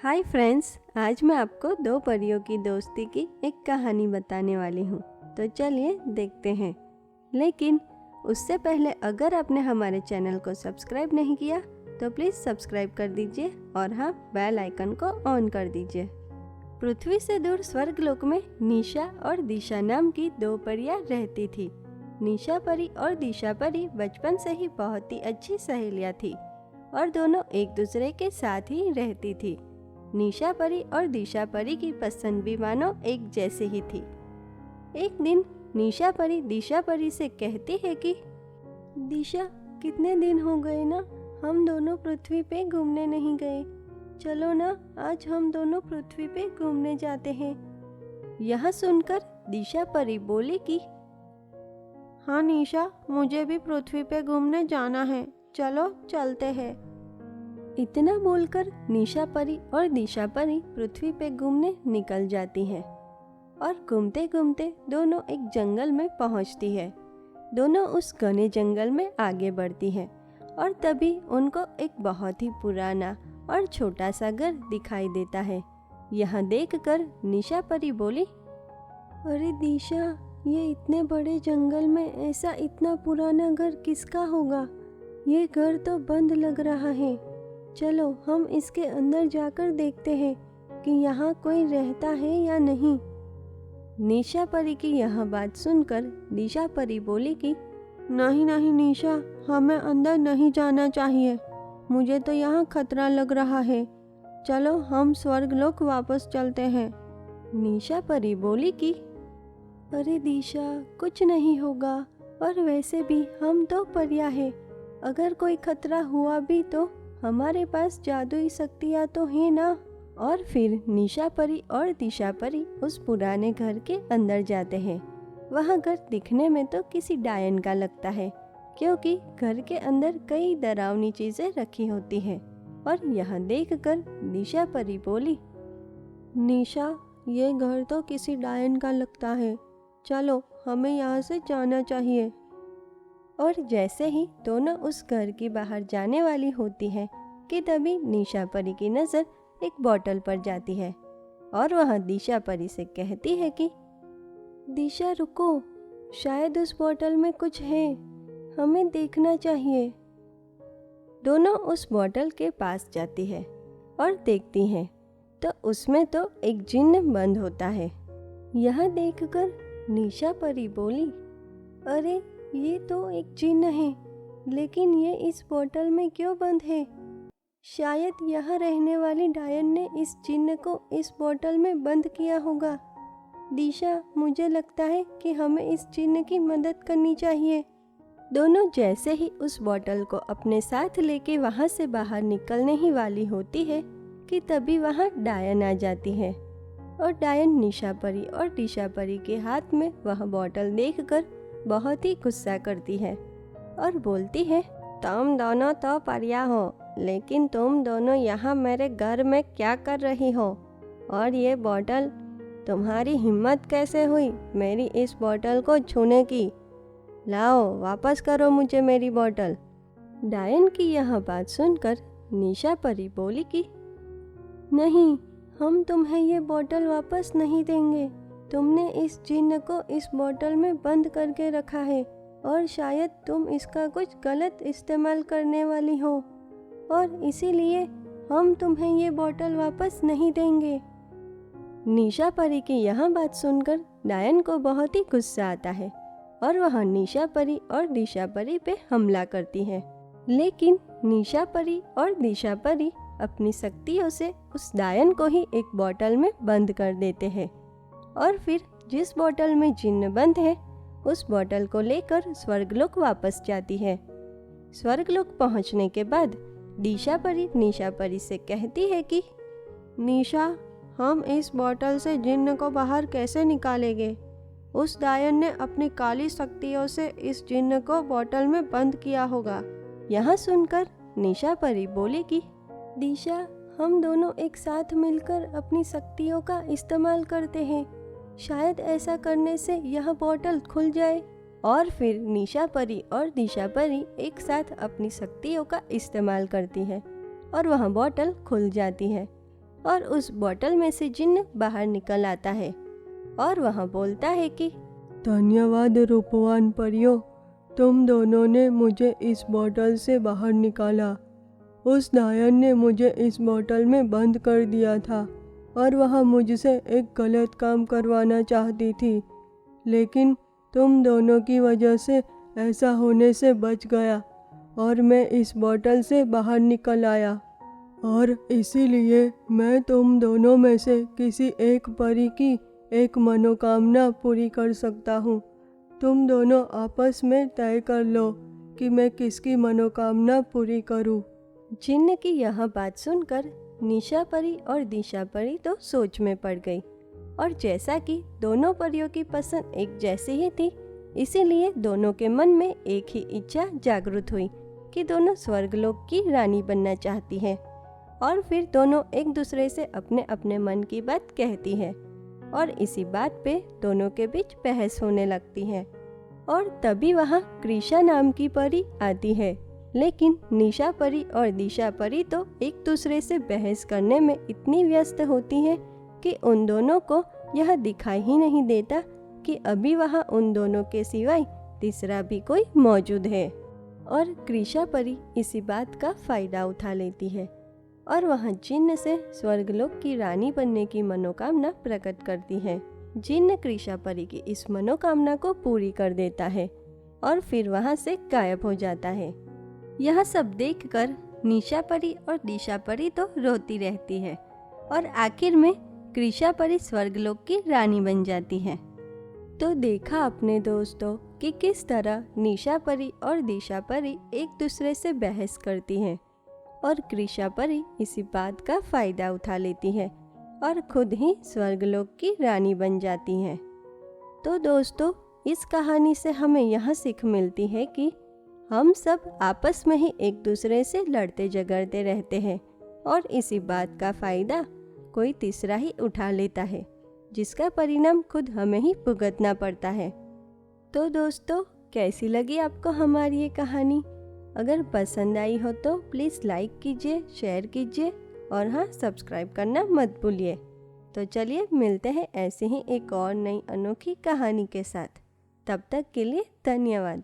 Hi friends, आज मैं आपको दो परियों की दोस्ती की एक कहानी बताने वाली हूँ। तो चलिए देखते हैं। लेकिन उससे पहले अगर आपने हमारे चैनल को सब्सक्राइब नहीं किया तो प्लीज़ सब्सक्राइब कर दीजिए और हाँ, बेल आइकन को ऑन कर दीजिए। पृथ्वी से दूर स्वर्गलोक में निशा और दिशा नाम की दो परियां रहती थी। निशा परी और दिशा परी बचपन से ही बहुत ही अच्छी सहेलियां थी और दोनों एक दूसरे के साथ ही रहती थी। निशा परी और दिशा परी की पसंद भी मानो एक जैसे ही थी। एक दिन निशा परी दिशा परी से कहती है कि दिशा, कितने दिन हो गए ना, हम दोनों पृथ्वी पे घूमने नहीं गए। चलो ना, आज हम दोनों पृथ्वी पे घूमने जाते हैं। यह सुनकर दिशा परी बोली कि हाँ निशा, मुझे भी पृथ्वी पे घूमने जाना है, चलो चलते हैं। इतना बोलकर निशा परी और दिशा परी पृथ्वी पे घूमने निकल जाती हैं और घूमते घूमते दोनों एक जंगल में पहुंचती है। दोनों उस घने जंगल में आगे बढ़ती हैं और तभी उनको एक बहुत ही पुराना और छोटा सा घर दिखाई देता है। यह देखकर निशा परी बोली, अरे दिशा, ये इतने बड़े जंगल में ऐसा इतना पुराना घर किसका होगा? ये घर तो बंद लग रहा है। चलो हम इसके अंदर जाकर देखते हैं कि यहाँ कोई रहता है या नहीं। निशा परी की यह बात सुनकर दिशा परी बोली कि नहीं नहीं निशा, हमें अंदर नहीं जाना चाहिए। मुझे तो यहाँ खतरा लग रहा है। चलो हम स्वर्गलोक वापस चलते हैं। निशा परी बोली कि अरे दिशा, कुछ नहीं होगा, और वैसे भी हम तो परियां हैं। अगर कोई खतरा हुआ भी तो हमारे पास जादुई शक्तियाँ तो है ना। और फिर निशा परी और दिशा परी उस पुराने घर के अंदर जाते हैं। वह घर दिखने में तो किसी डायन का लगता है, क्योंकि घर के अंदर कई डरावनी चीजें रखी होती हैं। और यह देखकर दिशा परी बोली, निशा, ये घर तो किसी डायन का लगता है। चलो हमें यहाँ से जाना चाहिए। और जैसे ही दोनों उस घर के बाहर जाने वाली होती है कि तभी निशा परी की नज़र एक बोतल पर जाती है और वह दिशा परी से कहती है कि दिशा रुको, शायद उस बोतल में कुछ है, हमें देखना चाहिए। दोनों उस बोतल के पास जाती है और देखती हैं तो उसमें तो एक जिन्न बंद होता है। यह देखकर निशा परी बोली, अरे ये तो एक जिन्न है, लेकिन ये इस बोतल में क्यों बंद है? शायद यहाँ रहने वाली डायन ने इस जिन्न को इस बोतल में बंद किया होगा। दिशा, मुझे लगता है कि हमें इस जिन्न की मदद करनी चाहिए। दोनों जैसे ही उस बोतल को अपने साथ लेके वहाँ से बाहर निकलने ही वाली होती है कि तभी वहाँ डायन आ जाती है और डायन निशा परी और दिशा परी के हाथ में वह बोतल देखकर बहुत ही गुस्सा करती है और बोलती है, तुम दोनों तो परियां हो, लेकिन तुम दोनों यहाँ मेरे घर में क्या कर रही हो? और ये बोतल, तुम्हारी हिम्मत कैसे हुई मेरी इस बोतल को छूने की? लाओ, वापस करो मुझे मेरी बोतल। डायन की यह बात सुनकर निशा परी बोली कि नहीं, हम तुम्हें ये बोतल वापस नहीं देंगे। तुमने इस जिन्न को इस बोतल में बंद करके रखा है और शायद तुम इसका कुछ गलत इस्तेमाल करने वाली हो, और इसीलिए हम तुम्हें ये बोतल वापस नहीं देंगे। निशा परी की यह बात सुनकर डायन को बहुत ही गुस्सा आता है और वह निशा परी और दिशा परी पे हमला करती है। लेकिन निशा परी और दिशा परी अपनी शक्तियों से उस डायन को ही एक बोतल में बंद कर देते हैं और फिर जिस बोतल में जिन्न बंद है उस बोतल को लेकर स्वर्गलोक वापस जाती है। स्वर्गलोक पहुंचने के बाद दिशा परी निशा परी से कहती है कि निशा, हम इस बोतल से जिन्न को बाहर कैसे निकालेंगे? उस डायन ने अपनी काली शक्तियों से इस जिन्न को बोतल में बंद किया होगा। यह सुनकर निशा परी बोली कि दिशा, हम दोनों एक साथ मिलकर अपनी शक्तियों का इस्तेमाल करते हैं। शायद ऐसा करने से यह बोतल खुल जाए। और फिर निशा परी और दिशा परी एक साथ अपनी शक्तियों का इस्तेमाल करती है और वह बोतल खुल जाती है और उस बोतल में से जिन्न बाहर निकल आता है और वह बोलता है कि धन्यवाद रूपवान परियों, तुम दोनों ने मुझे इस बोतल से बाहर निकाला। उस नायन ने मुझे इस बोतल में बंद कर दिया था और वह मुझसे एक गलत काम करवाना चाहती थी, लेकिन तुम दोनों की वजह से ऐसा होने से बच गया और मैं इस बोतल से बाहर निकल आया। और इसीलिए मैं तुम दोनों में से किसी एक परी की एक मनोकामना पूरी कर सकता हूँ। तुम दोनों आपस में तय कर लो कि मैं किसकी मनोकामना पूरी करूँ। जिन्न की यह बात सुनकर निशा परी और दिशा परी तो सोच में पड़ गई और जैसा कि दोनों परियों की पसंद एक जैसी ही थी, इसीलिए दोनों के मन में एक ही इच्छा जागृत हुई कि दोनों स्वर्गलोक की रानी बनना चाहती है। और फिर दोनों एक दूसरे से अपने अपने मन की बात कहती है और इसी बात पे दोनों के बीच बहस होने लगती है। और तभी वहाँ कृषा नाम की परी आती है, लेकिन निशा परी और दिशा परी तो एक दूसरे से बहस करने में इतनी व्यस्त होती है कि उन दोनों को यह दिखाई ही नहीं देता कि अभी वहाँ उन दोनों के सिवाय तीसरा भी कोई मौजूद है। और कृषा परी इसी बात का फायदा उठा लेती है और वह जिन्न से स्वर्गलोक की रानी बनने की मनोकामना प्रकट करती है। जिन्न कृषा परी की इस मनोकामना को पूरी कर देता है और फिर वहाँ से गायब हो जाता है। यह सब देखकर निशा परी और दिशा परी तो रोती रहती है और आखिर में कृषा परी स्वर्गलोक की रानी बन जाती है। तो देखा अपने दोस्तों कि किस तरह निशा परी और दिशा परी एक दूसरे से बहस करती हैं और कृषा परी इसी बात का फायदा उठा लेती है और खुद ही स्वर्गलोक की रानी बन जाती हैं। तो दोस्तों, इस कहानी से हमें यह सीख मिलती है कि हम सब आपस में ही एक दूसरे से लड़ते झगड़ते रहते हैं और इसी बात का फायदा कोई तीसरा ही उठा लेता है, जिसका परिणाम खुद हमें ही भुगतना पड़ता है। तो दोस्तों, कैसी लगी आपको हमारी ये कहानी? अगर पसंद आई हो तो प्लीज़ लाइक कीजिए, शेयर कीजिए और हाँ, सब्सक्राइब करना मत भूलिए। तो चलिए मिलते हैं ऐसे ही एक और नई अनोखी कहानी के साथ। तब तक के लिए धन्यवाद।